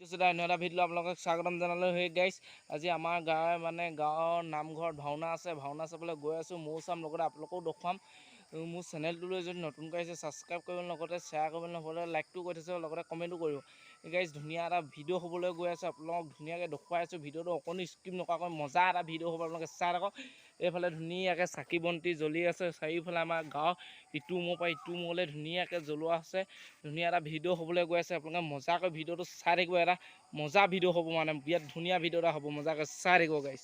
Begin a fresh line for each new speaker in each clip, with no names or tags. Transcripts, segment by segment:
অন্য এটা ভিডিঅ' আপোনালোকক স্বাগতম জনালোঁ। সেই গাইছ আজি আমাৰ গাঁৱৰ নামঘৰত ভাওনা আছে, ভাওনা চাবলৈ গৈ আছোঁ। ময়ো চাম, লগতে আপোনালোকেও দেখুৱাম। মোৰ চেনেলটোলৈ যদি নতুনকৈ আহিছে ছাবস্ক্ৰাইব কৰিব, লগতে শ্বেয়াৰ কৰিব, লগতে লাইকটো কৰি থৈছে, লগতে কমেণ্টো কৰিব। গাইছ ধুনীয়া এটা ভিডিঅ' হ'বলৈ গৈ আছে, আপোনালোকক ধুনীয়াকৈ দেখুৱাই আছোঁ। ভিডিঅ'টো অকণো স্কিপ নকৰাকৈ মজা এটা ভিডিঅ' হ'ব, আপোনালোকে চাই থাকক। এইফালে ধুনীয়াকৈ চাকি বন্তি জ্বলি আছে, চাৰিওফালে আমাৰ গাঁৱৰ ইটো মূৰৰ পৰা ইটো মূৰলৈ ধুনীয়াকৈ জ্বলোৱা আছে। ধুনীয়া এটা ভিডিঅ' হ'বলৈ গৈ আছে, আপোনালোকে মজাকৈ ভিডিঅ'টো চাই থাকিব। এটা মজা ভিডিঅ' হ'ব, মানে বিৰাট ধুনীয়া ভিডিঅ' এটা হ'ব, মজাকৈ চাই থাকিব গাইছ।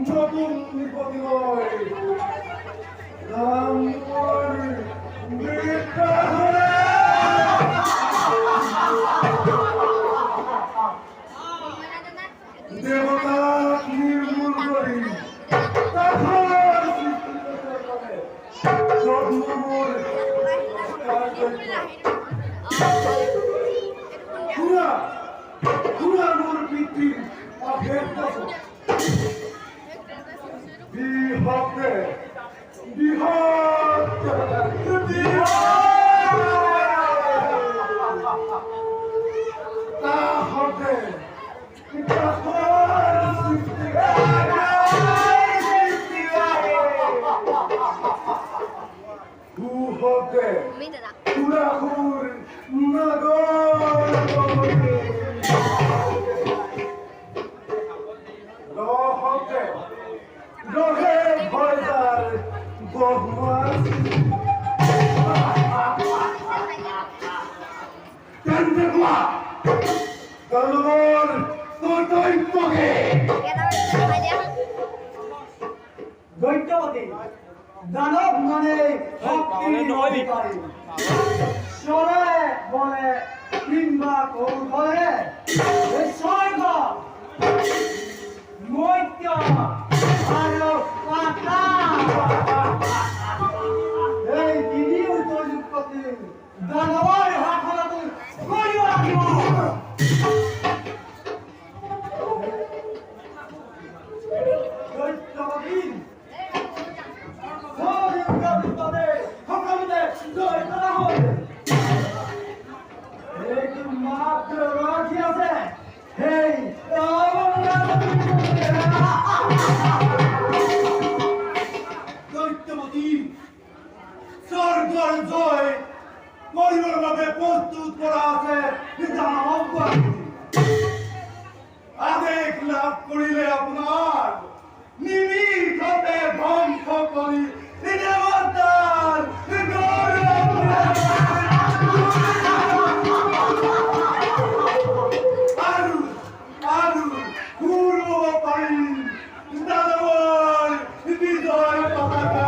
নতুন নিপতি হয় রামপুর দেবতা নির্মূল করি পুরানোর পিতৃ অভেদ বিহকে বিহক
অধিপতি দানব মানে শক্তির অধিকারী চলে বলে কিংবা কৌশলে এই স্বর্গ মৈত্য আর পাতাল এই তিনি উপযুক্তি দানবের হাতে করিও রাখিব দৈত্যবতীর সর্বজ্ঞাবিদ্যাতে সকলকে জয় করা হবে। এই কি মাত্র রাজি আছে এই
দৈত্যবতী স্বর্গর জয় করিবার ভাবে প্রস্তুত করা আছে দানব আদেশ লাভ করিলে আপনার নিমিষতে ধ্বংস করি দেবতার আরু আরু পূর্ব পাই দানবর বিজয় পতাকা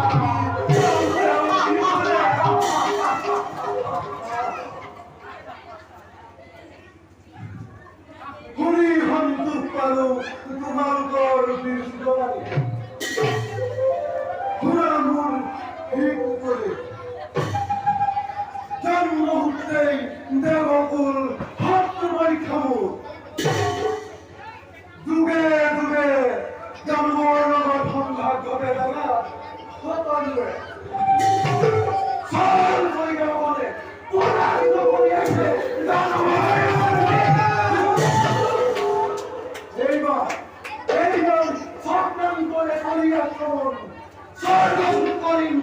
হরি সন্তোষ পালো তোমালোকৰ বিষ্ণুবাণী ঘোঁৰা মূল ঠিক কৰি জন্মসূত্ৰেই দেৱকুল হাত পৰীক্ষাবোৰ যুগে যুগে জন্মৰ লগত সংঘাতভাৱে লগা সকলোৱে চাল কৰি লগতে পৰাজিত কৰি আহিছে এইবার স্বপ্নান্তরে কালিয়া শ্রবণ স্বর্গ করিম